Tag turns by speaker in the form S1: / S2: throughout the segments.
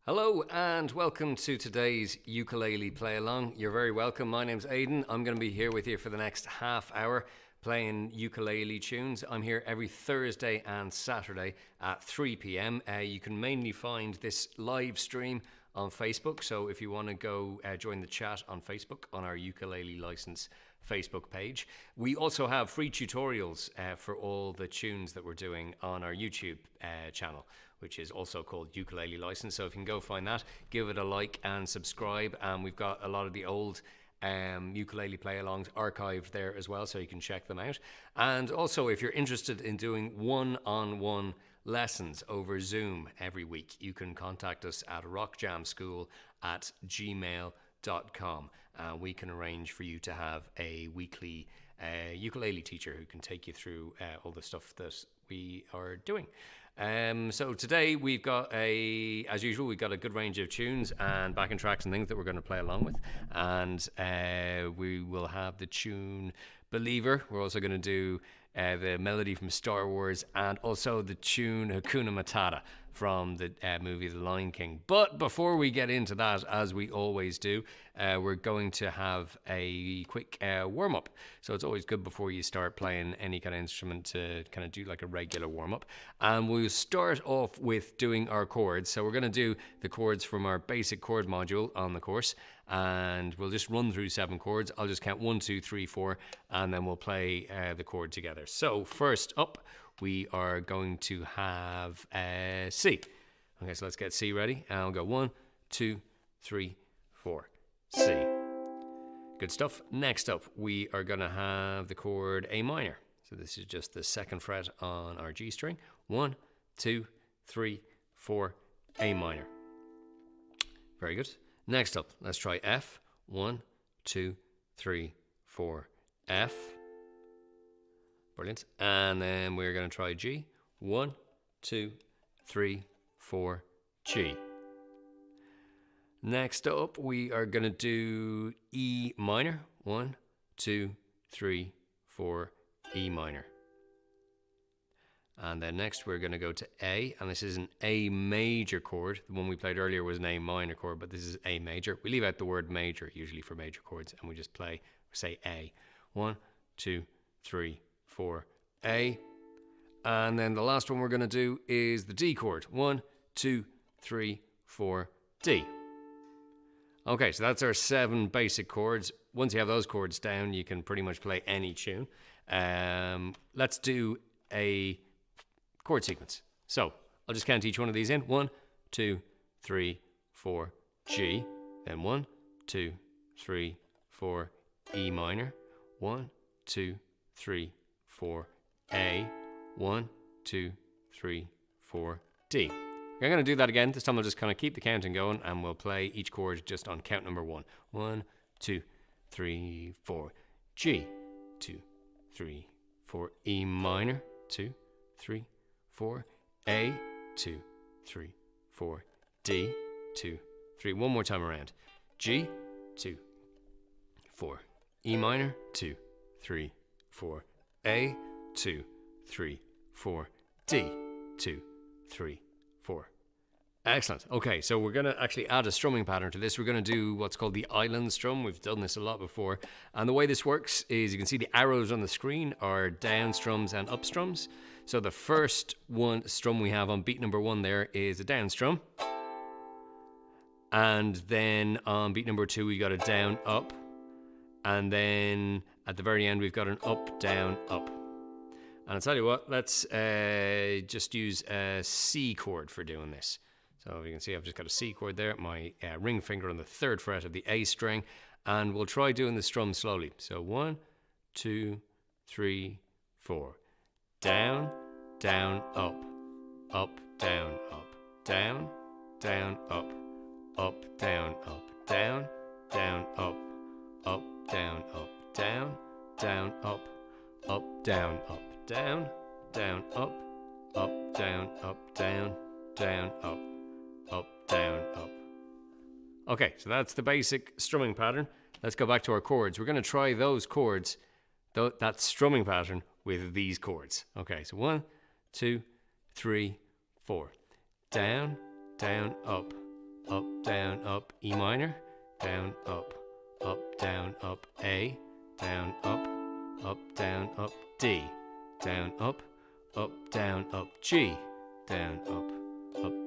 S1: Hello and welcome to today's ukulele play along. You're very welcome. My name's Aidan. I'm going to be here with you for the next half hour playing ukulele tunes. I'm here every Thursday and Saturday at 3 p.m. You can mainly find this live stream on Facebook, so if you want to go join the chat on Facebook on our Ukulele License Facebook page. We also have free tutorials for all the tunes that we're doing on our YouTube channel, which is also called Ukulele License. So if you can go find that, give it a like and subscribe. And we've got a lot of the old ukulele play-alongs archived there as well, so you can check them out. And also, if you're interested in doing one-on-one lessons over Zoom every week, you can contact us at rockjamschool@gmail.com. We can arrange for you to have a weekly ukulele teacher who can take you through all the stuff that we are doing. So today we've got as usual, we've got a good range of tunes and backing tracks and things that we're going to play along with. And we will have the tune Believer. We're also going to do the melody from Star Wars and also the tune Hakuna Matata from the movie The Lion King. But before we get into that, as we always do, we're going to have a quick warm-up. So it's always good before you start playing any kind of instrument to kind of do like a regular warm-up. And we'll start off with doing our chords. So we're going to do the chords from our basic chord module on the course. And we'll just run through 7 chords. I'll just count 1, 2, 3, 4, and then we'll play the chord together. So first up, we are going to have C. Okay, so let's get C ready. And I'll go 1, 2, 3, 4. C. Good stuff. Next up, we are going to have the chord A minor. So this is just the 2nd fret on our G string. 1, 2, 3, 4, A minor. Very good. Next up, let's try F. 1, 2, 3, 4, F. Brilliant. And then we're going to try G. 1, 2, 3, 4, G. Next up, we are going to do E minor. 1, 2, 3, 4, E minor. And then next we're going to go to A, and this is an A major chord. The one we played earlier was an A minor chord, but this is A major. We leave out the word major usually for major chords, and we just say A. 1, 2, 3, 4, A. And then the last one we're going to do is the D chord. 1, 2, 3, 4, D. Okay, so that's our 7 basic chords. Once you have those chords down, you can pretty much play any tune. Let's do a chord sequence. So I'll just count each one of these in. 1, 2, 3, 4, G. Then 1, 2, 3, 4, E minor. 1, 2, 3, 4, A. 1, 2, 3, 4, D. I'm going to do that again. This time I'll just kind of keep the counting going and we'll play each chord just on count number 1. 1, 2, 3, 4, G. 2, 3, 4, E minor. 2, 3, 4, A. 2, 3, 4, D. 2, 3. One more time around. G. 2, 4, E minor. 2, 3, 4, A. 2, 3, 4, D. 2, 3, 4. Excellent. Okay, so we're going to actually add a strumming pattern to this. We're going to do what's called the island strum. We've done this a lot before. And the way this works is you can see the arrows on the screen are down strums and up strums. So the first one strum we have on beat number 1 there is a down strum. And then on beat number 2, we got a down, up. And then at the very end, we've got an up, down, up. And I'll tell you what, let's just use a C chord for doing this. So you can see I've just got a C chord there, my ring finger on the 3rd fret of the A string, and we'll try doing the strum slowly. So 1, 2, 3, 4. Down, down, up, up, down, up, down, down, up, up, down, up, down, down, up, up, down, up, down, down, up, up, down, up, down, down, up, down, up, down, down, up, down, up. Okay, so that's the basic strumming pattern. Let's go back to our chords. We're going to try those chords, that strumming pattern with these chords. Okay, so 1, 2, 3, 4. Down, down, up, down, up, E minor, down, up, down, up, A, down, up, down, up, D, down, up, down, up, G, down, up,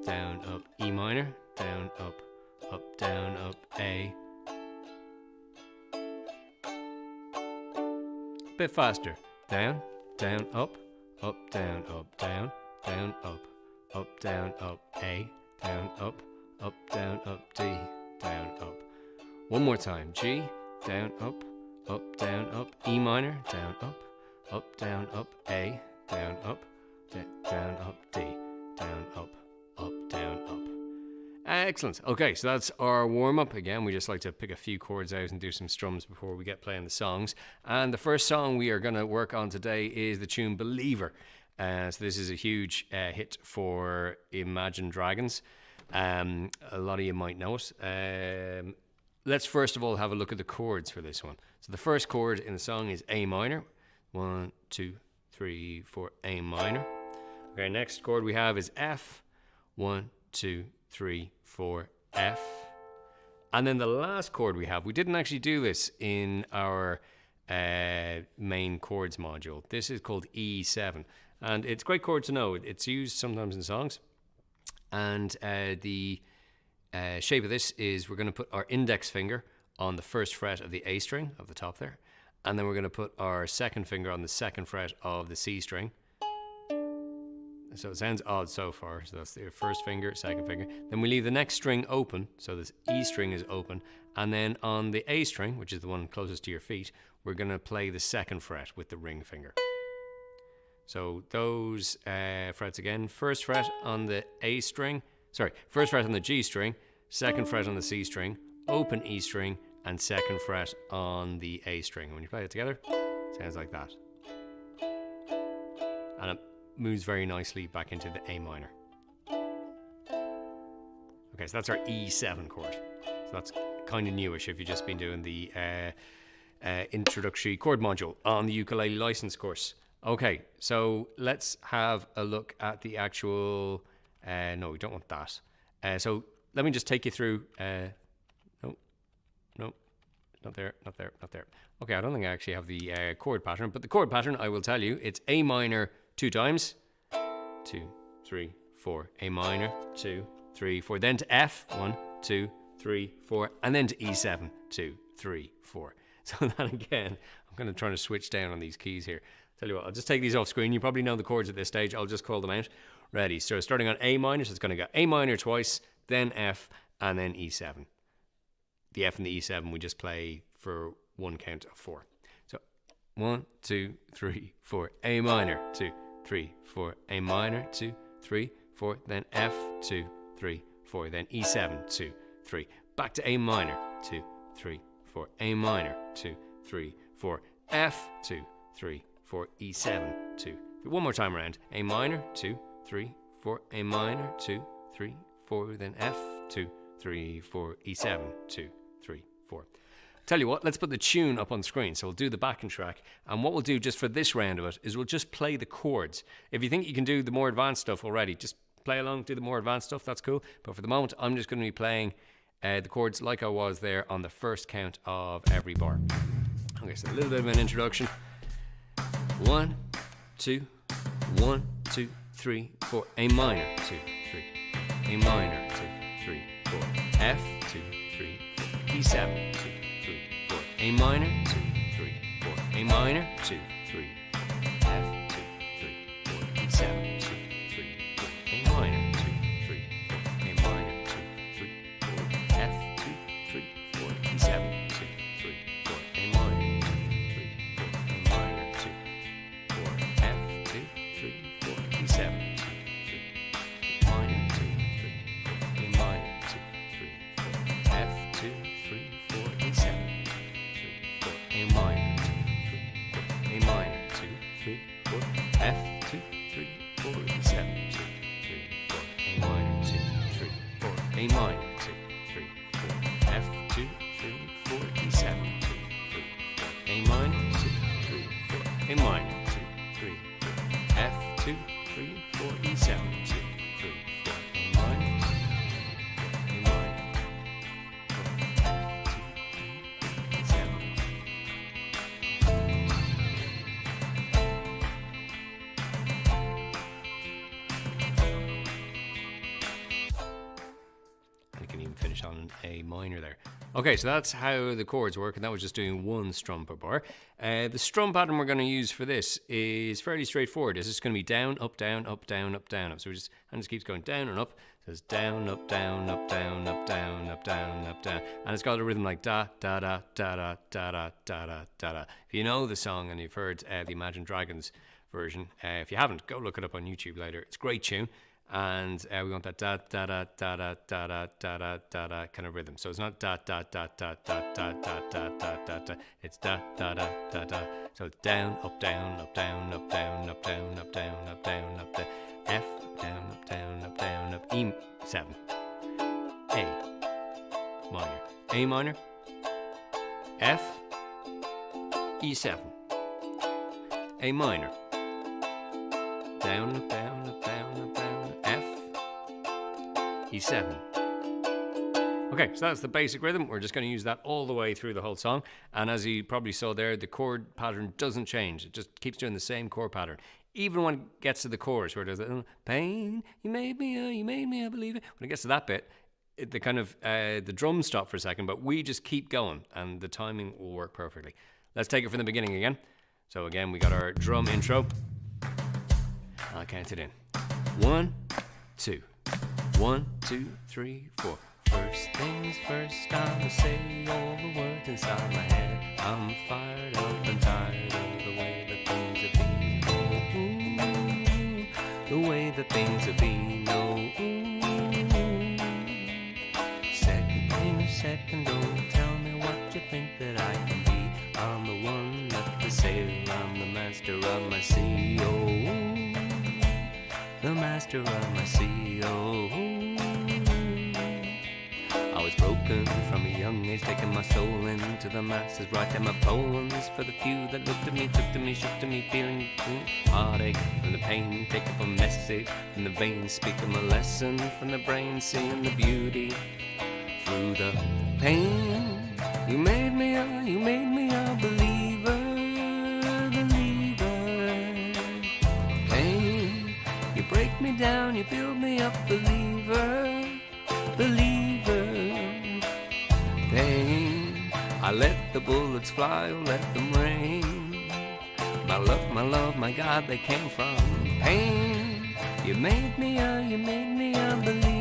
S1: down, up, E minor, down, up, down, up, A. A bit faster. Down, down, up, down, down, down, up, down, up, A, down, up, down, up, D, down, up. One more time. G, down, up, down, up, E minor, down, up, down, up, A, down, up, D, down, up, down, up. Excellent. Okay, so that's our warm-up. Again, we just like to pick a few chords out and do some strums before we get playing the songs. And the first song we are going to work on today is the tune Believer. So this is a huge hit for Imagine Dragons. A lot of you might know it. Let's first of all have a look at the chords for this one. So the first chord in the song is A minor. 1, 2, 3, 4, A minor. Okay, next chord we have is F. 1, 2, 3, 4, F. And then the last chord we have, we didn't actually do this in our main chords module. This is called E7. And it's a great chord to know. It's used sometimes in songs. And the shape of this is we're going to put our index finger on the first fret of the A string of the top there. And then we're going to put our second finger on the second fret of the C string. So it sounds odd so far. So that's the first finger, second finger. Then we leave the next string open. So this E string is open. And then on the A string, which is the one closest to your feet, we're going to play the second fret with the ring finger. So those frets again. First fret on the A string. Sorry, first fret on the G string. Second fret on the C string. Open E string. And second fret on the A string. And when you play it together, it sounds like that. And it moves very nicely back into the A minor. Okay, so that's our E7 chord. So that's kind of newish if you've just been doing the introductory chord module on the ukulele license course. Okay, so let's have a look at the actual... no, we don't want that. So let me just take you through... No, not there. Okay, I don't think I actually have the chord pattern, but the chord pattern, I will tell you, it's A minor 2 times. 2, 3, 4. A minor, 2, 3, 4. Then to F, 1, 2, 3, 4. And then to E7, 2, 3, 4. So that again, I'm going to try to switch down on these keys here. Tell you what, I'll just take these off screen. You probably know the chords at this stage. I'll just call them out. Ready. So starting on A minor, so it's going to go A minor twice, then F, and then E7. The F and the E7 we just play for one count of 4. So 1, 2, 3, 4. A minor, 2, 3, 4. A minor, 2, 3, 4. Then F, 2, 3, 4. Then E7, 2, 3. Back to A minor, 2, 3, 4. A minor, 2, 3, 4. F, 2, 3, 4. E7, 2. One more time around. A minor, 2, 3, 4. A minor, 2, 3, 4. Then F, 2, 3, 4. E7, 2, 3, 4. Tell you what, let's put the tune up on screen. So we'll do the backing track. And what we'll do just for this round of it is we'll just play the chords. If you think you can do the more advanced stuff already, just play along, do the more advanced stuff. That's cool. But for the moment, I'm just going to be playing the chords like I was there on the first count of every bar. Okay, so a little bit of an introduction. 1, 2, 1, 2, 3, 4. A minor, 2, 3. A minor, 2, 3, 4. F, 2, 3, 4. E7, 2, 3, 4. A minor, 2, 3, 4. A minor, 2, 3, 4. F, 2, 3, 4. E7, 2, 3, 4. A minor, 2, 3, 4. A minor, 2, 3, 4. F, 2, 3, 4. E7, 2, 3, 4. A minor, 2, 3, 4. A minor, 2, 4. F, 2, 3, 4. E7, 2, 3, 4. Minor, 2, 3, 4. A minor, 2, 3, 4. F, 2, 3, 4. E7, 2, 3, 4. A minor, 2, 3, 4. A minor, 2, 3, 4. F, 2, 3, 4. E7, 2, 3, 4. A minor, 2, 3, 4. A minor, 2, 3, 4. F, 2, 3, 4. E7, 2, 3, 4. A minor, 2, 3, 4. A minor, 2, 3, 4. F, 2, 3, 4. E7, 2, 3, 4. A minor, 2, 3, 4. A minor, You can even finish on an A minor there. Okay, so that's how the chords work, and that was just doing one strum per bar. The strum pattern we're going to use for this is fairly straightforward. It's just going to be down, up, down, up, down, up, down, up. So and just keeps going down and up. So it's down, up, down, up, down, up, down, up, down, up, down. And it's got a rhythm like da, da, da, da, da, da, da, da, da, da, da. If you know the song and you've heard the Imagine Dragons version, if you haven't, go look it up on YouTube later. It's a great tune. And we want that da da da da da da da da da da da kind of rhythm. So it's not da da da da da da da da da da da. It's da da da da da. So it's down, up, down, up, down, up, down, up, down, up, down, up, down, up, down. F, down, up, down, up, down, up. E7. A minor. A minor. F. E7. A minor. Down, up, down, up, down, up, down. F. E7. Okay, so that's the basic rhythm. We're just going to use that all the way through the whole song. And as you probably saw there, the chord pattern doesn't change. It just keeps doing the same chord pattern. Even when it gets to the chorus, where it does the pain, you made me, I believe it. When it gets to that bit, the kind of the drums stop for a second, but we just keep going, and the timing will work perfectly. Let's take it from the beginning again. So again, we got our drum intro. I'll count it in. 1, 2. 1, 2, 3, 4. First things first, I'ma say all the words inside my head. I'm fired up and tired of the way that things have been. Oh, the way that things have been. Oh, second thing second, don't tell me what you think that I can be. I'm the one that the sailor, I'm the master of my sea. Oh, the master of my sea. Oh, I was broken from a young age, taking my soul into the masses, writing my poems for the few that looked at me, took to me, shook to me, feeling heartache from the pain, take up a message from the veins, speaking my lesson from the brain, seeing the beauty through the pain. You made me a believer, believer. Pain, you break me down, you build me up, believer, believer. Pain, I let the bullets fly, oh, let them rain. My love, my God, they came from pain. You made me a believer,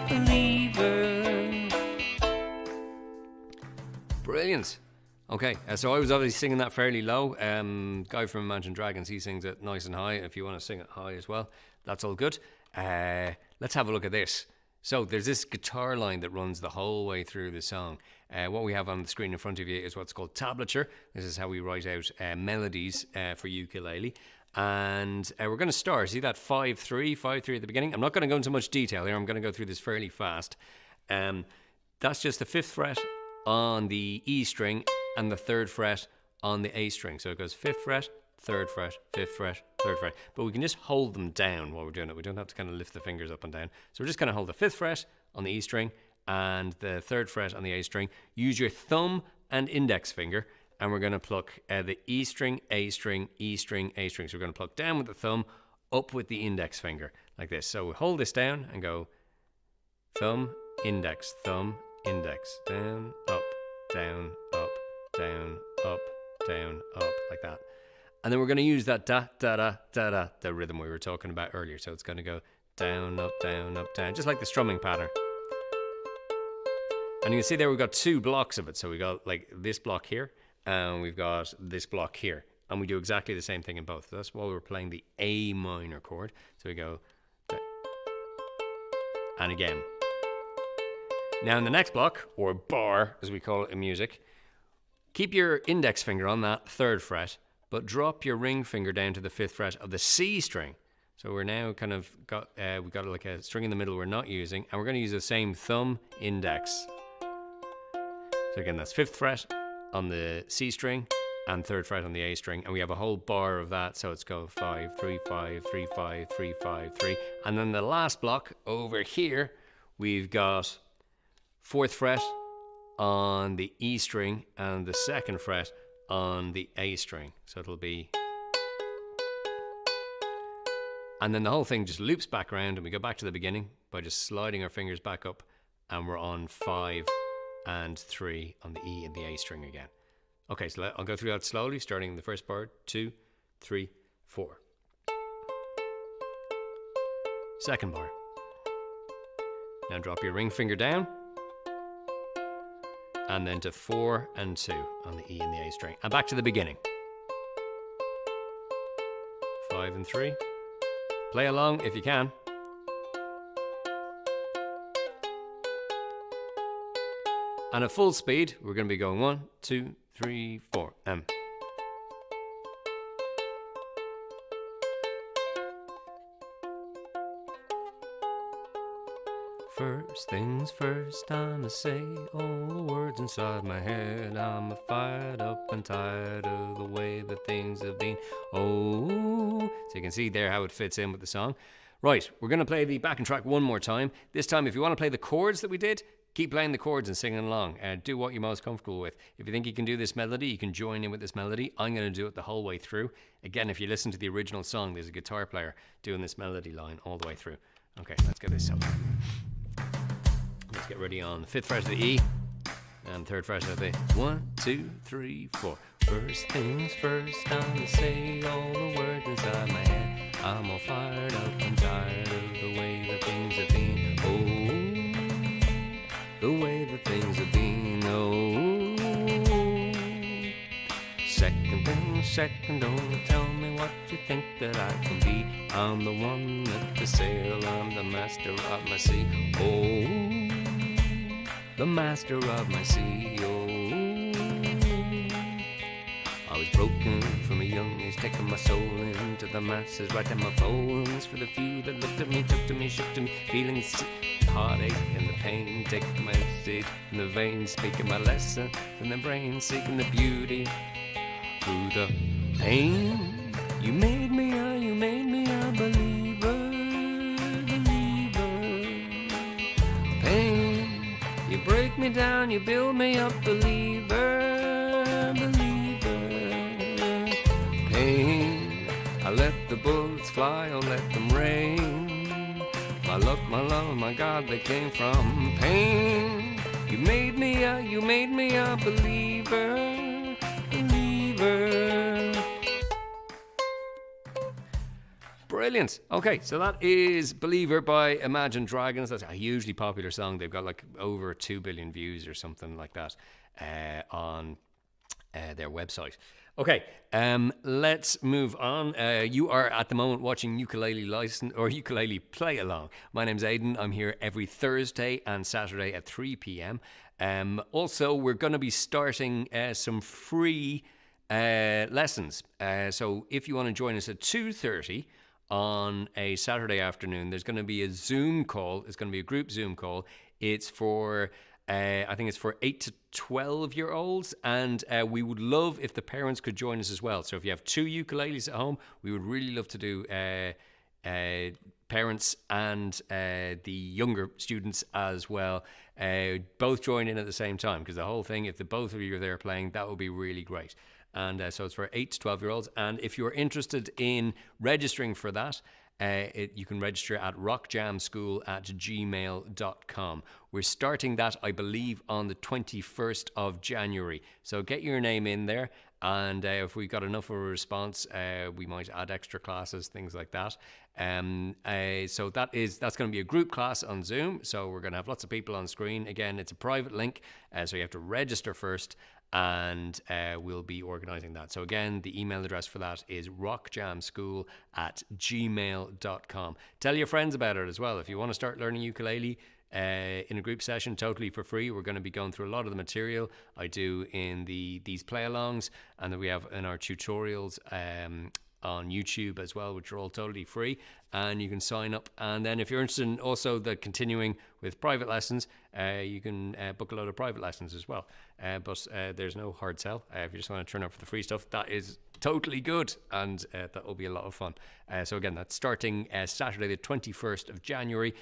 S1: believer. Brilliant. Okay, so I was obviously singing that fairly low. Guy from Imagine Dragons, he sings it nice and high. If you want to sing it high as well, that's all good. Let's have a look at this. So there's this guitar line that runs the whole way through the song. What we have on the screen in front of you is what's called tablature. This is how we write out melodies for ukulele. And we're going to start. See that 5-3 at the beginning? I'm not going to go into much detail here. I'm going to go through this fairly fast. That's just the 5th fret on the E string and the 3rd fret on the A string. So it goes 5th fret, 3rd fret, 5th fret, 3rd fret. But we can just hold them down while we're doing it. We don't have to kind of lift the fingers up and down. So we're just going to hold the 5th fret on the E string and the 3rd fret on the A string. Use your thumb and index finger, and we're going to pluck the E string, A string, E string, A string. So we're going to pluck down with the thumb, up with the index finger, like this. So we hold this down and go thumb, index, down, up, down, up, down, up, down, up, like that. And then we're going to use that da, da, da, da, da, the rhythm we were talking about earlier. So it's going to go down, up, down, up, down, just like the strumming pattern. And you can see there we've got 2 blocks of it. So we got like this block here, and we've got this block here. And we do exactly the same thing in both. So that's why we're playing the A minor chord. So we go, and again. Now in the next block, or bar as we call it in music, keep your index finger on that 3rd fret, but drop your ring finger down to the 5th fret of the C string. So we're now kind of got, we got like a string in the middle we're not using, and we're going to use the same thumb index. So again, that's 5th fret on the C string and 3rd fret on the A string, and we have a whole bar of that. So it's go 5, 3, 5, 3, 5, 3, 5, 3. And then the last block over here, we've got 4th fret on the E string and the 2nd fret on the A string. So it'll be, And then the whole thing just loops back around and we go back to the beginning by just sliding our fingers back up, and we're on 5 and 3 on the E and the A string again. Okay, so I'll go through that slowly, starting in the first bar. 2, 3, 4. Second bar. Now drop your ring finger down, and then to 4 and 2 on the E and the A string, and back to the beginning. 5 and 3. Play along if you can. And at full speed, we're going to be going 1, 2, 3, 4. First things first, I'ma say all the words inside my head. I'm fired up and tired of the way that things have been. Oh, so you can see there how it fits in with the song. Right, we're going to play the backing track one more time. This time, if you want to play the chords that we did, keep playing the chords and singing along. Do what you're most comfortable with. If you think you can do this melody, you can join in with this melody. I'm going to do it the whole way through. Again, if you listen to the original song, there's a guitar player doing this melody line all the way through. Okay, let's get this up. Let's get ready on the 5th fret of the E and 3rd fret of the 1, 2, 3, 4. First things first, I'ma say all the words inside my head. I'm all fired up and tired of the way that things have been. Oh, the way that things have been. Oh, second thing second, don't tell me what you think that I can be. I'm the one at the sail, I'm the master of my sea. Oh, the master of my sea. Oh, I was broken from a young age, taking my soul into the masses, writing my poems for the few that looked at me, took to me, shook to me, feeling sick, heartache and the pain, taking my seed in the veins, speaking my lesson from the brain, seeking the beauty through the pain. You made me a believer, pain. You break me down, you build me up, believer, pain. I let the bullets fly, I'll let them rain. My luck, my love, my God, they came from pain. You made me a believer, believer. Brilliant. Okay, so that is Believer by Imagine Dragons. That's a hugely popular song. They've got like over 2 billion views or something like that on their website. Okay, let's move on. You are at the moment watching Ukulele Play Along. My name's Aidan. I'm here every Thursday and Saturday at 3 p.m. Also, we're going to be starting some free lessons. So if you want to join us at 2:30 on a Saturday afternoon, there's going to be a Zoom call. It's going to be a group Zoom call. It's for I think it's for 8 to 12-year-olds, and we would love if the parents could join us as well. So if you have 2 ukuleles at home, we would really love to do parents and the younger students as well, both join in at the same time, because the whole thing, if the both of you are there playing, that would be really great. And so it's for 8 to 12-year-olds. And if you're interested in registering for that, you can register at rockjamschool@gmail.com. We're starting that, I believe, on the 21st of January. So get your name in there. And if we got enough of a response, we might add extra classes, things like that. So that's going to be a group class on Zoom. So we're going to have lots of people on screen. Again, it's a private link, so you have to register first, and we'll be organising that. So again, the email address for that is rockjamschool@gmail.com. Tell your friends about it as well. If you want to start learning ukulele in a group session totally for free, we're going to be going through a lot of the material I do in these play-alongs, and that we have in our tutorials on YouTube as well, which are all totally free, and you can sign up. And then if you're interested in also the continuing with private lessons, you can book a lot of private lessons as well. But there's no hard sell. If you just want to turn up for the free stuff, that is totally good, and that will be a lot of fun. So again, that's starting Saturday the 21st of January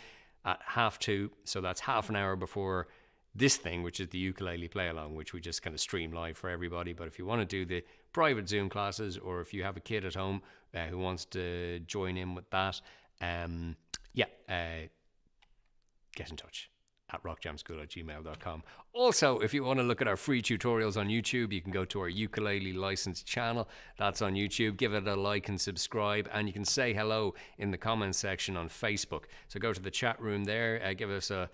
S1: at 2:30, so that's half an hour before this thing, which is the ukulele play along, which we just kind of stream live for everybody. But if you want to do the private Zoom classes, or if you have a kid at home who wants to join in with that, get in touch at rockjamschool@gmail.com. Also, if you want to look at our free tutorials on YouTube, you can go to our ukulele license channel. That's on YouTube. Give it a like and subscribe, and you can say hello in the comments section on Facebook. So go to the chat room there, give us a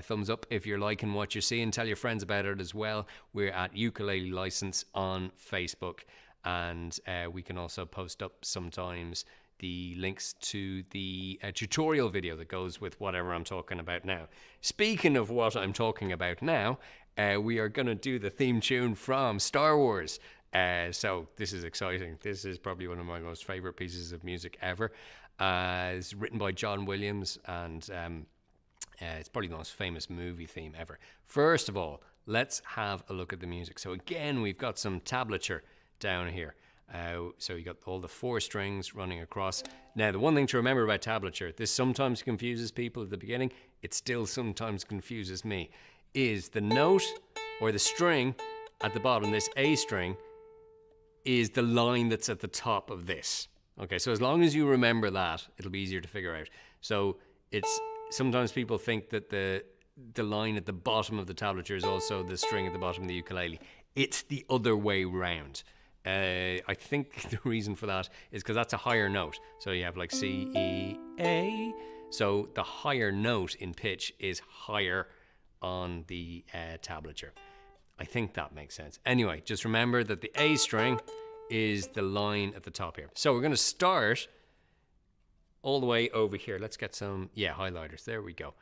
S1: thumbs up if you're liking what you're seeing. Tell your friends about it as well. We're at Ukulele License on Facebook, and we can also post up sometimes the links to the tutorial video that goes with whatever I'm talking about now. Speaking of what I'm talking about now, we are going to do the theme tune from Star Wars. So this is exciting. This is probably one of my most favorite pieces of music ever. It's written by John Williams, and it's probably the most famous movie theme ever. First of all, let's have a look at the music. So again, we've got some tablature down here. So you got all the 4 strings running across. Now, the one thing to remember about tablature, this sometimes confuses people at the beginning, it still sometimes confuses me, is the note or the string at the bottom, this A string, is the line that's at the top of this. Okay, so as long as you remember that, it'll be easier to figure out. So it's sometimes people think that the line at the bottom of the tablature is also the string at the bottom of the ukulele. It's the other way round. I think the reason for that is because that's a higher note. So you have like C, E, A. So the higher note in pitch is higher on the tablature. I think that makes sense. Anyway, just remember that the A string is the line at the top here. So we're going to start all the way over here. Let's get some, highlighters. There we go.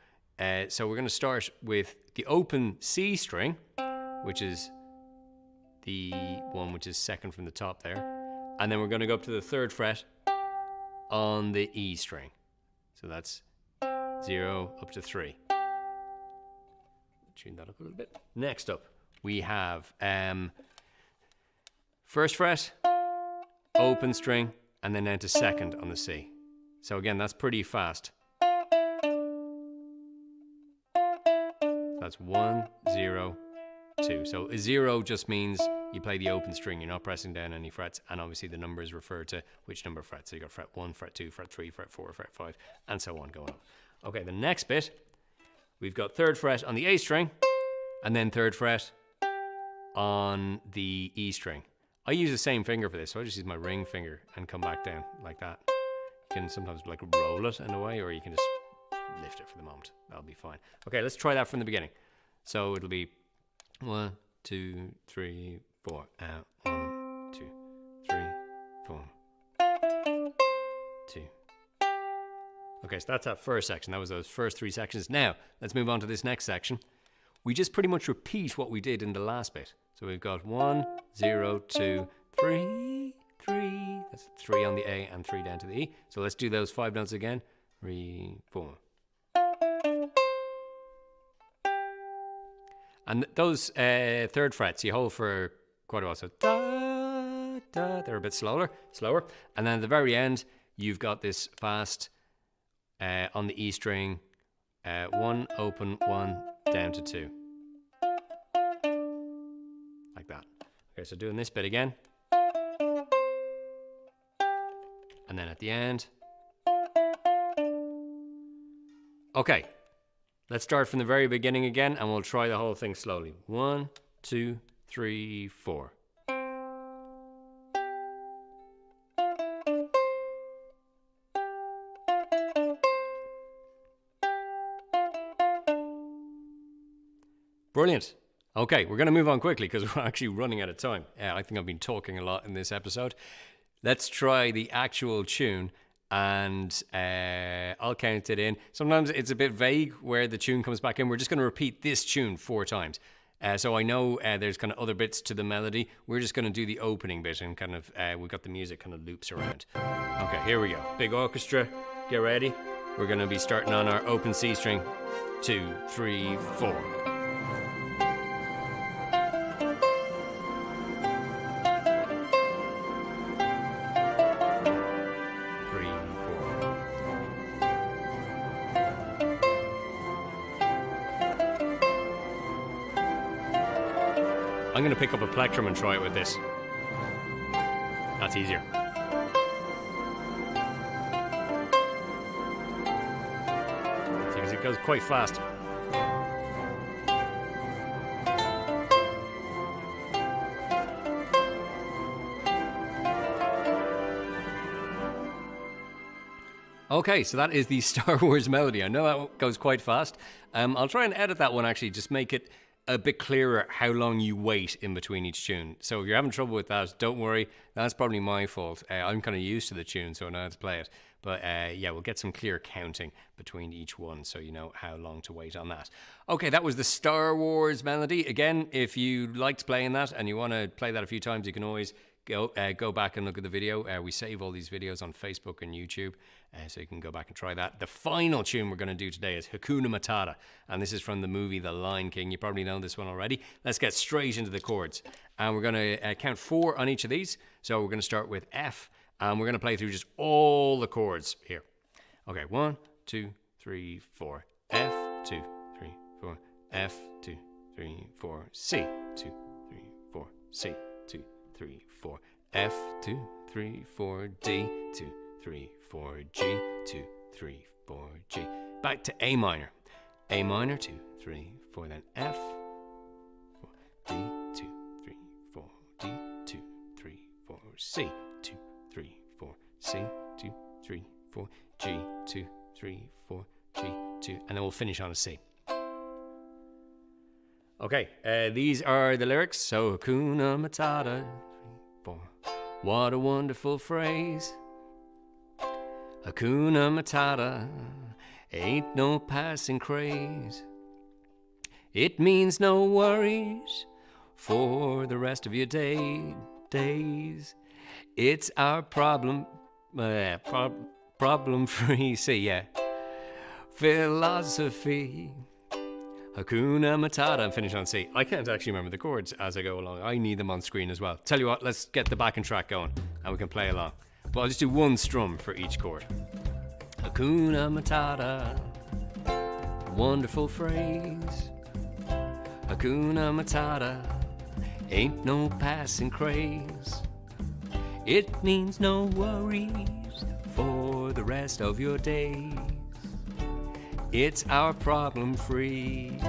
S1: So we're going to start with the open C string, which is the one which is second from the top there, and then we're going to go up to the 3rd fret on the E string. So that's 0 up to 3. Tune that up a little bit. Next up, we have 1st fret, open string, and then down to 2nd on the C. So again, that's pretty fast. That's 1, 0, 2. So a 0 just means you play the open string, you're not pressing down any frets, and obviously the numbers refer to which number of frets. So you got fret 1, fret 2, fret 3, fret 4, fret 5, and so on going on. Okay, the next bit, we've got 3rd fret on the A string, and then 3rd fret on the E string. I use the same finger for this, so I just use my ring finger and come back down like that. You can sometimes like roll it in a way, or you can just lift it for the moment. That'll be fine. Okay, let's try that from the beginning. So it'll be 1, 2, 3, 4, out. 1, 2, 3, 4, 2. Okay, so that's that first section. That was those first 3 sections. Now, let's move on to this next section. We just pretty much repeat what we did in the last bit. So we've got 1, 0, 2, 3, 3. That's 3 on the A and 3 down to the E. So let's do those 5 notes again. 3, 4. And those 3rd frets you hold for quite a while. So da, da, they're a bit slower. And then at the very end, you've got this fast on the E string, 1, open, 1, down to 2. Like that. Okay, so doing this bit again. And then at the end. Okay. Let's start from the very beginning again, and we'll try the whole thing slowly. 1, 2, 3, 4. Brilliant. Okay, we're going to move on quickly because we're actually running out of time. I think I've been talking a lot in this episode. Let's try the actual tune. And I'll count it in. Sometimes it's a bit vague where the tune comes back in. We're just going to repeat this tune 4 times. So I know there's kind of other bits to the melody. We're just going to do the opening bit and kind of, we've got the music kind of loops around. Okay, here we go. Big orchestra, get ready. We're going to be starting on our open C string. 2, 3, 4. I'm going to pick up a plectrum and try it with this. That's easier. It goes quite fast. Okay, so that is the Star Wars melody. I know that goes quite fast. I'll try and edit that one actually, just make it a bit clearer how long you wait in between each tune. So if you're having trouble with that, don't worry. That's probably my fault. I'm kind of used to the tune, so I know how to play it. But yeah, we'll get some clear counting between each one so you know how long to wait on that. Okay, that was the Star Wars melody. Again, if you liked playing that and you want to play that a few times, you can always go back and look at the video. We save all these videos on Facebook and YouTube, so you can go back and try that. The final tune we're going to do today is Hakuna Matata, and this is from the movie The Lion King. You probably know this one already. Let's get straight into the chords, and we're going to count 4 on each of these. So we're going to start with F, and we're going to play through just all the chords here. Okay, 1, 2, 3, 4. F, 2, 3, 4. F, 2, 3, 4. C, 2, 3, 4. C, 2, 3, 4. F, 2, 3, 4. D, 2, 3, 4. G, 2, 3, 4. G. Back to A minor. A minor, 2, 3, 4. Then F, 4. D, 2, 3, 4. D, 2, 3, 4. C, 2, 3, 4. C, 2, 3, 4. G, 2, 3, 4. G, 2. And then we'll finish on a C. Okay, these are the lyrics. So, Hakuna Matata, 3, 4. What a wonderful phrase. Hakuna Matata, ain't no passing craze. It means no worries for the rest of your days. It's our problem free, philosophy. Hakuna Matata, and finish on C. I can't actually remember the chords as I go along. I need them on screen as well. Tell you what, let's get the backing track going and we can play along. But I'll just do one strum for each chord. Hakuna Matata, wonderful phrase. Hakuna Matata, ain't no passing craze. It means no worries for the rest of your days. It's our problem-free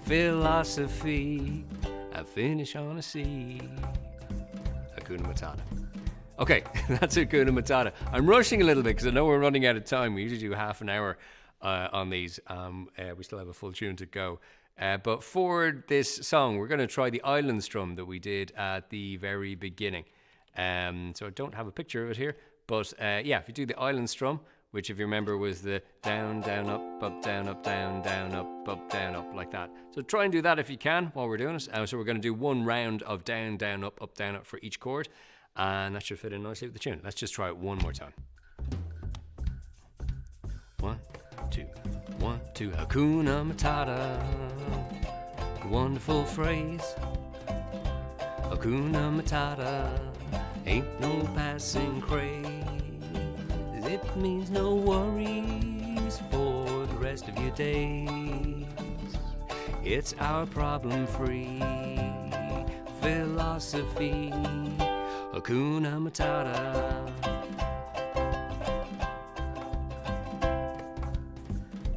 S1: philosophy. I finish on a C. Hakuna Matata. Okay, that's Hakuna Matata. I'm rushing a little bit because I know we're running out of time. We usually do half an hour on these. We still have a full tune to go. But for this song, we're going to try the island strum that we did at the very beginning. So I don't have a picture of it here. But yeah, if you do the island strum, which if you remember was the down, down, up, down, down, down, up, like that. So try and do that if you can while we're doing it. So we're going to do one round of down, down, up, for each chord. And that should fit in nicely with the tune. Let's just try it one more time. 1, 2, 1, 2. Hakuna Matata, wonderful phrase. Hakuna Matata, ain't no passing craze. It means no worries for the rest of your days. It's our problem-free philosophy. Hakuna Matata.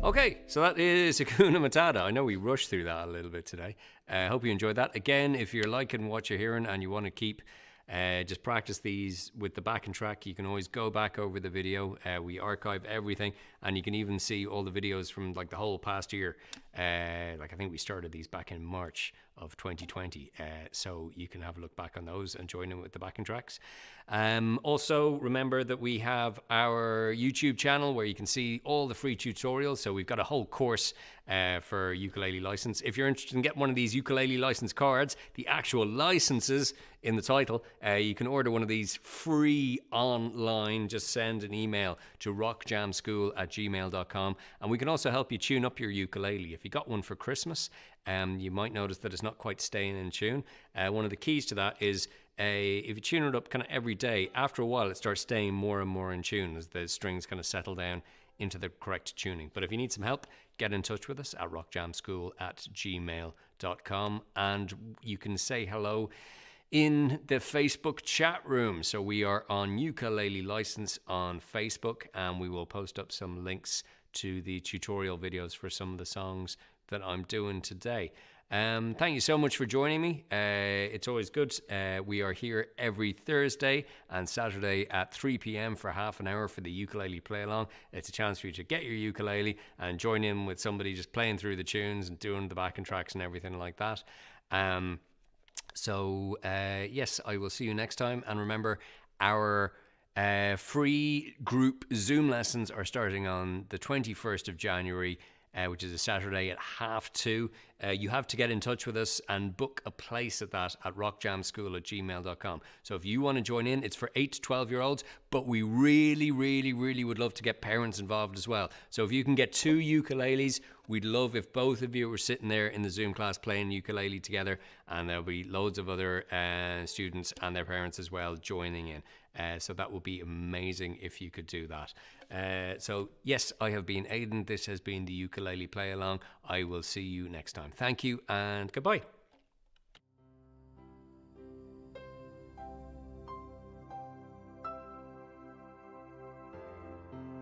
S1: Okay, so that is Hakuna Matata. I know we rushed through that a little bit today. I hope you enjoyed that. Again, if you're liking what you're hearing and you want to keep just practice these with the backing track, you can always go back over the video. We archive everything, and you can even see all the videos from like the whole past year. Like I think we started these back in March of 2020, so you can have a look back on those and join in with the backing tracks. Also remember that we have our YouTube channel where you can see all the free tutorials. So we've got a whole course for ukulele license. If you're interested in getting one of these ukulele license cards, the actual licenses in the title, you can order one of these free online. Just send an email to rockjamschool@gmail.com, and we can also help you tune up your ukulele. If you got one for Christmas, you might notice that it's not quite staying in tune. One of the keys to that is if you tune it up kind of every day, after a while it starts staying more and more in tune as the strings kind of settle down into the correct tuning. But if you need some help, get in touch with us at rockjamschool@gmail.com, and you can say hello in the Facebook chat room. So we are on Ukulele License on Facebook, and we will post up some links to the tutorial videos for some of the songs that I'm doing today. Thank you so much for joining me. It's always good. We are here every Thursday and Saturday at 3 p.m. for half an hour for the ukulele play along. It's a chance for you to get your ukulele and join in with somebody just playing through the tunes and doing the backing tracks and everything like that. Yes, I will see you next time. And remember, our free group Zoom lessons are starting on the 21st of January, which is a Saturday at 2:30. You have to get in touch with us and book a place at that at rockjamschool@gmail.com. So if you want to join in, it's for 8 to 12-year-olds, but we really, really, really would love to get parents involved as well. So if you can get 2 ukuleles, we'd love if both of you were sitting there in the Zoom class playing ukulele together, and there'll be loads of other students and their parents as well joining in. So that would be amazing if you could do that. So yes, I have been Aidan. This has been the Ukulele Play Along. I will see you next time. Thank you and goodbye.